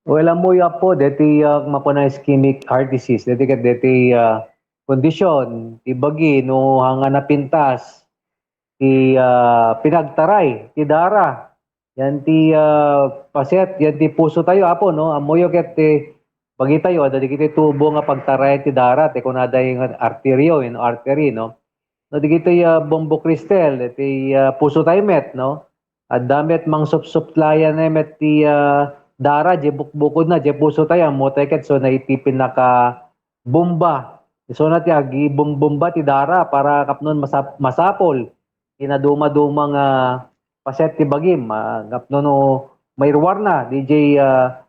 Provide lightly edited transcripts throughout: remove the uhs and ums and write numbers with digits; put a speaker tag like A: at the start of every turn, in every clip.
A: Well, amoy po deti mapuna ischemic heart disease deti ket deti kondisyon ti bagi no hanga napintas ti pinagtaray ti dara yan ti paset yan ti puso tayo apo no amoyo ket ti bagi tayo adda digiti tubo nga pagtarayan ti dara ti kunada yung arteryo no artery no no digiti bombo cristal ti puso tayo met no adda met mangsupsuplayan na met ti dara je bukbukod na je puso tayo mo tayo ket so naitipin naka bomba so na ti agi bomba ti dara para kapnon masapol inaduma-dumang paset ti bagim gapno no mayruwar na DJ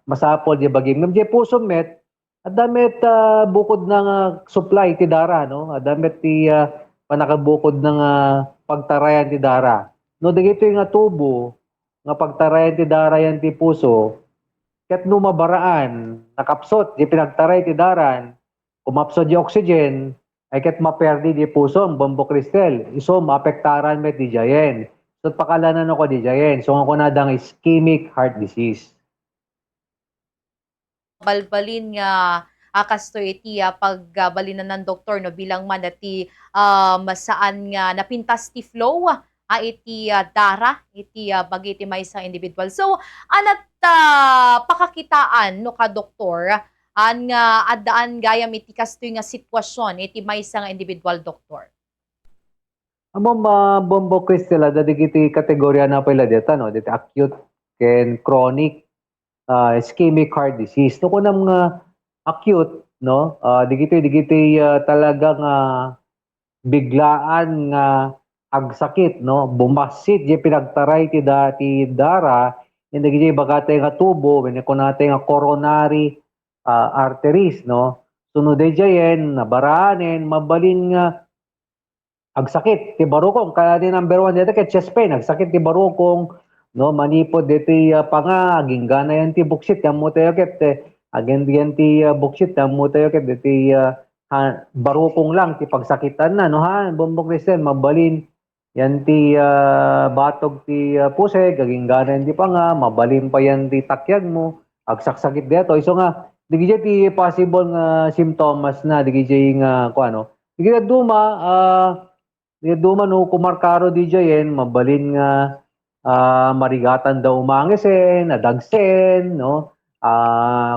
A: masapol di bagim ngem di puso met adamet bukod ng supply ti dara no adamet ti panakabukod ng pagtarayan ti dara no dagito nga tubo nga pagtarayan ti dara yan ti puso ket no mabaraan nakapsot di pinagtaray ti daran kumapsot di oxygen ay ket maperdi di puso ang bombo cristal iso maapektaran met di jayen so pakalanan ako di jayen so ako na dang ischemic heart disease.
B: Balbalin nga kasto iti pagbalinan ng doktor no bilang man iti masaan nga napintas ti flow iti dara iti bagi iti maysa individual. So anat pakakitaan no ka doktor an nga addaan gayam iti kastoy nga sitwasyon iti maysa nga individual doktor.
A: Amom bombo cristal da digiti kategorya na pala deta no diti acute ken chronic ischemic heart disease no kunam nga acute no digiti talagang biglaan nga agsakit no bumasit je pinagtaray ti dara hindi digiti bagate nga tubo when kunate nga coronary arteries no sunod jayen nabaraanen mabalin nga agsakit ti barukong kaya di number 1 dito ket chest pain agsakit ti barukong no manipod diti panga ginggana yan ti buksit yan mo tayo ket again yan ti buksit yan mo tayo ket diti barukong lang ti pagsakitan na no ha bombong Cristel mabalin yan ti batog ti puseg ginggana yan ti panga mabalin pa yan ti takyag mo agsaksakit dito iso nga digiti ti possible nga symptoms na digiti nga kuano digiti duma no kumarkaro di jayen mabalin nga marigatan daw umangisen nadagsen no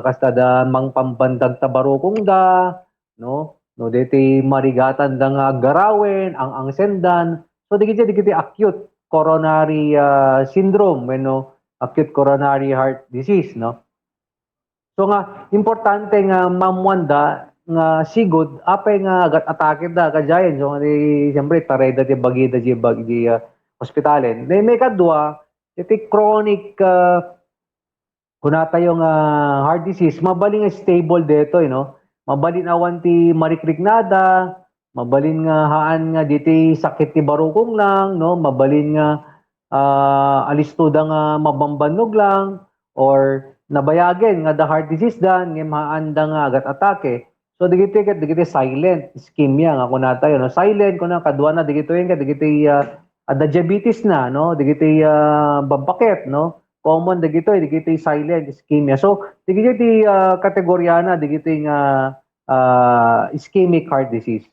A: kasta da mang pambandag tabarukong da no deti marigatan da nga garawen ang sendan so digiti acute coronary syndrome no acute coronary heart disease no so nga importante nga mamwanda nga sigod apay nga agat atake da kajayen so di siyempre taray da ti bagi da di bagi hospitalen may kadwa iti chronic kuna tayo nga heart disease mabalin nga stable deto no mabalin awan ti marikriknada mabalin nga haan nga diti sakit ti barukong lang no mabalin nga alistuda nga mabambanog lang or nabayagen nga the heart disease dan ngem haan da nga agat atake. So digiti silent ischemia nga kuna tayo no silent kuna kadwa na digito yen digiti ada diabetes na no digiti babaket no common digiti silent ischemia so digiti kategorya na digiti nga ischemic heart disease.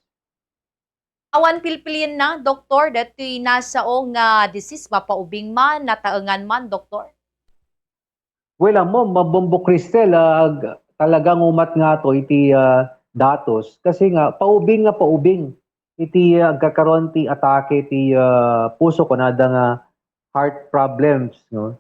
B: Awan pilpilin na doktor dati nasao nga disease mapaubing man nataengan man doktor.
A: Well mo mabombo Cristel talagang umat nga to iti datos kasi nga paubing iti agkakaroon ti atake ti puso kunada nga heart problems no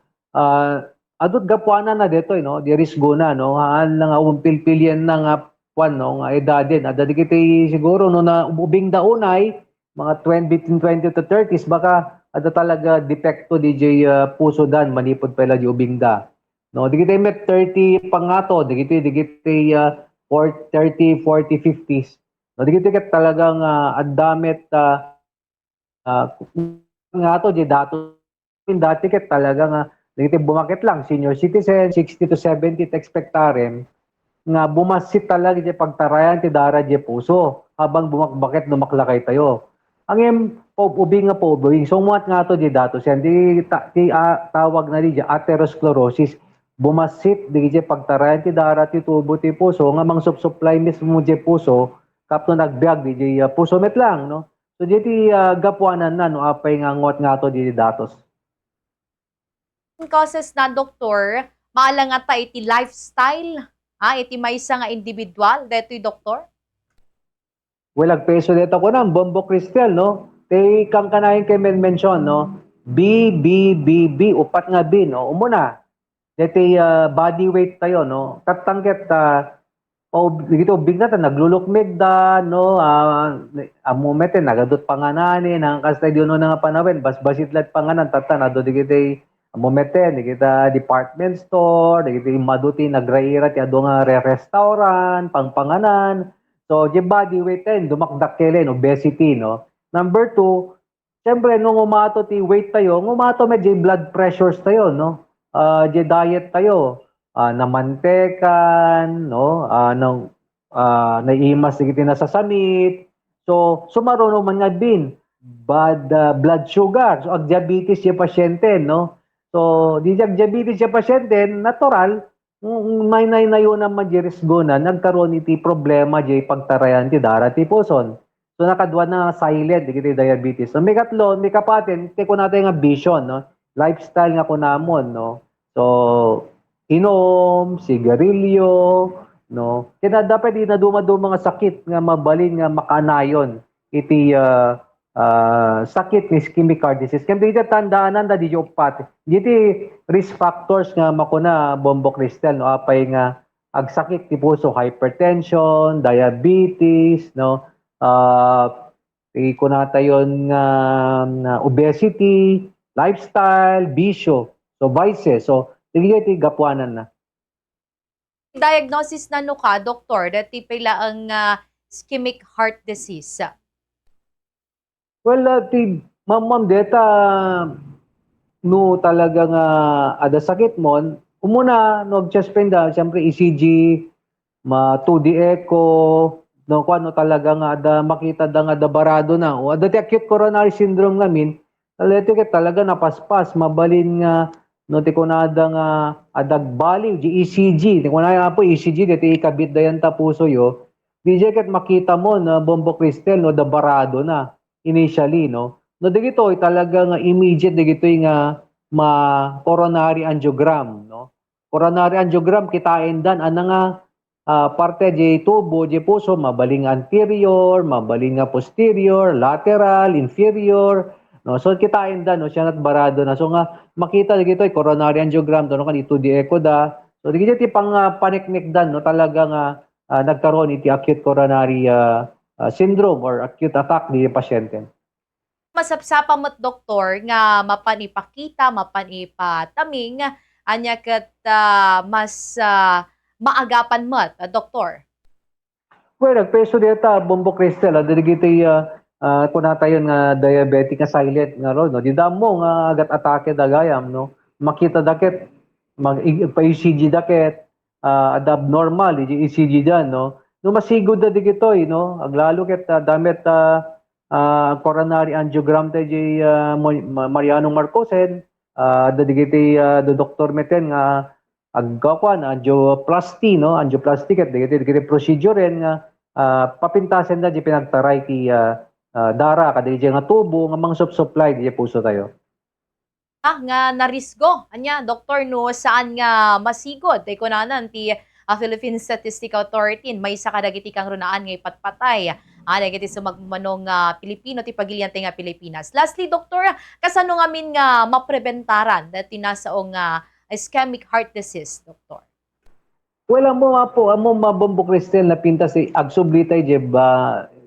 A: adut gapuanan na dito no di risgo na no haan lang umpilpilyan na nga kwan no nga edaden adda digiti siguro no na ubing daunay mga 20 between 20 to 30s baka adda talaga depekto DJ puso dan manipod pala di ubing da no digiti met 30 pangato digiti 30, 40, 50s. No, digiti ket talagang addamet nga to di dato dati ket talaga nga digiti bumakit lang senior citizen 60 to 70 expectarem nga bumasit talaga di pagtarayan ti dara di puso habang bumakbakit lumaklakay tayo. Ang ubing nga po ubing so muat nga to di datos yan di tawag na di atherosclerosis bumasit di pagtarayan ti dara ti tubo ti puso nga mangsupsupply mismo di puso kapno nagbiag di puso met lang no. So di gapuanan na no apay nga ngot nga to di datos.
B: Causes na doktor, maala nga ta iti lifestyle, iti maysa nga individual detoy doktor?
A: Well, agpeso dito ko ng Bombo Cristal, no? Te kang kanayin kay mention, no? B, B, B, B, upat nga B, no? Umuna, dito body weight tayo, no? Tatangget, dito, bignatan, naglulukmig da, no? Amumete, nagadot panganani, nakakastay diyo no nga panawin, basbasit lat panganan, tatan, ado di kita, amumete, di kita department store, di kita maduti, nagraira, ti ado nga restaurant, pangpanganan. So, di body weight din, dumakdak kailan, obesity, no? Number two, siyempre, nung umato ti weight tayo, umato medyo blood pressures tayo, no? Di diet tayo, namantekan, no? Naiimas na kita nasasamit. So, sumaruno man nga din, bad blood sugar. So, ag diabetes yung pasyente, no? So, di diabetes yung pasyente, natural, may nayo naman di risgo na nagkaroon iti problema di pagtarayan ti dara ti puson. So nakadwa na silent di kiti diabetes. So may katlo, may kapatin, ti ko natin nga vision, no? Lifestyle nga ko namon, no? So inom, sigarilyo, no? Kaya dapat di na dumaduma nga sakit nga mabalin nga makanayon iti sakit ni ischemic heart disease. Kaya di tandaanan da di opat. Diti risk factors nga makuna Bombo Cristal, no? Apay nga agsakit ti puso, hypertension, diabetes, no? Kunata yon nga obesity, lifestyle, bisyo. So vices. So ti gapuanan na.
B: Diagnosis na no ka, doktor, dati pala ang ischemic heart disease.
A: Well, ma'am, deta, no talaga nga ada sakit mo, umuna, no, chest pain da, siyempre ECG, 2D echo, no, kung ano talaga nga ada makita da nga da barado na, o ada ti acute coronary syndrome ngamin, talaga napaspas, mabalin nga, no, ti kunada nga adagbali, di ECG, ti kunada nga po ECG, dito ikabit da yan tapuso yo, di ket makita mo na Bombo Cristal, no, da barado na, initially, no? No, dito talaga nga immediate dito nga coronary angiogram, no? Coronary angiogram kitain dan ana nga parte di tubo di puso mabaling anterior, mabaling nga posterior, lateral, inferior, no? So kitain dan no siya nat barado na. So nga makita dito coronary angiogram no kan ito di echo da. So dito ti pang paniknik dan no talaga nga nagkaroon iti acute coronary syndrome or acute attack di pasyente.
B: Masapsapa mo't doktor nga mapanipakita, mapanipataming, anya kat mas maagapan mo't, doktor.
A: Well, nagpeso dita Bombo Cristal, dirigiti kunata yun nga diabetic nga silent nga ro, no? Di mo nga agat atake dagayam, no? Makita daket, pa-ECG daket, abnormal, ECG dyan, no? No masigod da digitoy, no? Aglalo ket damit coronary angiogram tayo Mariano Marcosen, dadigiti do Dr. Meten nga agkakwan angioplasty, no? Angioplasty ket digiti procedure ren nga papintasen da di pinagtaray ti dara kadili nga tubo nga supply di puso tayo.
B: Nga narisgo, anya, doktor, no, saan nga masigod? Tay kunanan ti Philippine Statistical Authority, may sa kadagiti kang runaan nga ipatpatay. Dagiti sumagmanong Pilipino, ti pagilyante nga Pilipinas. Lastly, doktor, kasano nga min nga maprebentaran dati nasaong ischemic heart disease, doktor?
A: Well, amo Bombo Cristal na pintas agsublitay je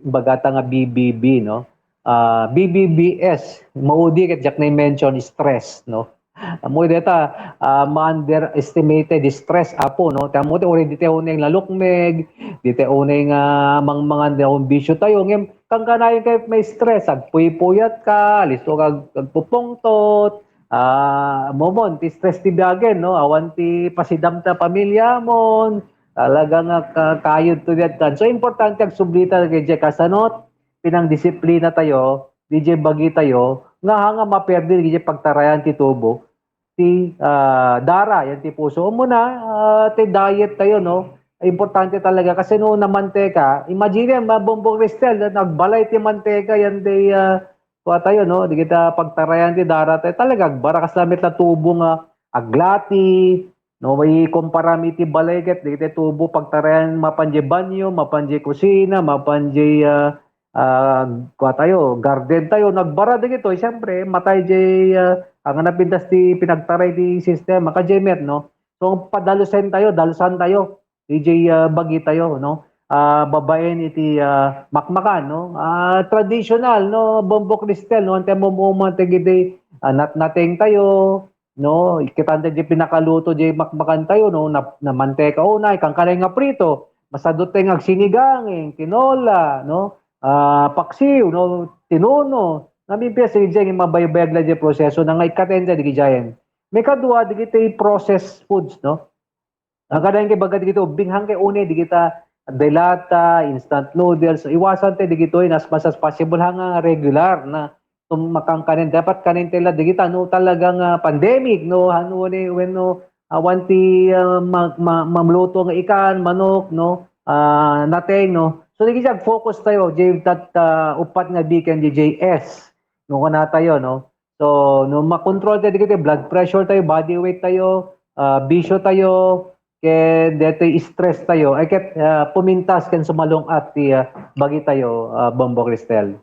A: bagata nga BBB, no? BBBS, maudi ket jak na mention stress, no? Mo deta ma-underestimated stress apo, no? Tamo te already te unay lalukmeg, dite unay nga mga bisyo tayo ngem kang kanayon kay may stress agpuypuyat ka, listo kag pupungtot, momon ti stress ti biagen, no? Awan ti pasidam ta pamilya mon, talaga nga kayod to that. So importante ag sublita kay kasanot pinang disiplina tayo, DJ bagi tayo, nga maperdi DJ pagtarayan ti tubo. ti dara yan ti puso muna ti diet tayo no. Importante talaga kasi no na manteka, imagine yan mabombong Cristel nagbalay ti manteka yan ti kuha tayo no, di kita pagtarayan ti dara tayo talaga agbara kaslamit na tubo nga aglati no may komparami ti balay ket di kita tubo pagtarayan mapanje banyo, mapanje kusina, mapanje kuha tayo garden tayo nagbara di kito siyempre matay jay ang napintas ti pinagtaray ti sistema ka Jemet no. So padalusan tayo DJ bagi tayo no. Babaen iti makmakan no. Traditional no bombo Cristel no ante mo gidi nateng tayo no. Kitanda di pinakaluto di makmakan tayo no na manteka unay kang kanay nga prito masadot teng agsinigang tinola no. Paksiw no tinuno namipiyas di yung mabaybayag na di proseso na ngay katenda di gijayan. May kadua di kita processed foods no. Ang kadang kay bagat dito binghang kay une di kita delata, instant noodles, iwasan te di gito as much as possible hanga regular na tumakang kanin dapat kanin tela di kita no talagang pandemic no ano ni when no wanti mamluto nga ikan manok no nateng no so di kita focus tayo jay that upat nga weekend JS no kana tayo no so no makontrol tayo di kita blood pressure tayo body weight tayo bisyo tayo kaya dito stress tayo ay ket pumintas ken sumalong at ti bagi tayo Bombo Cristel.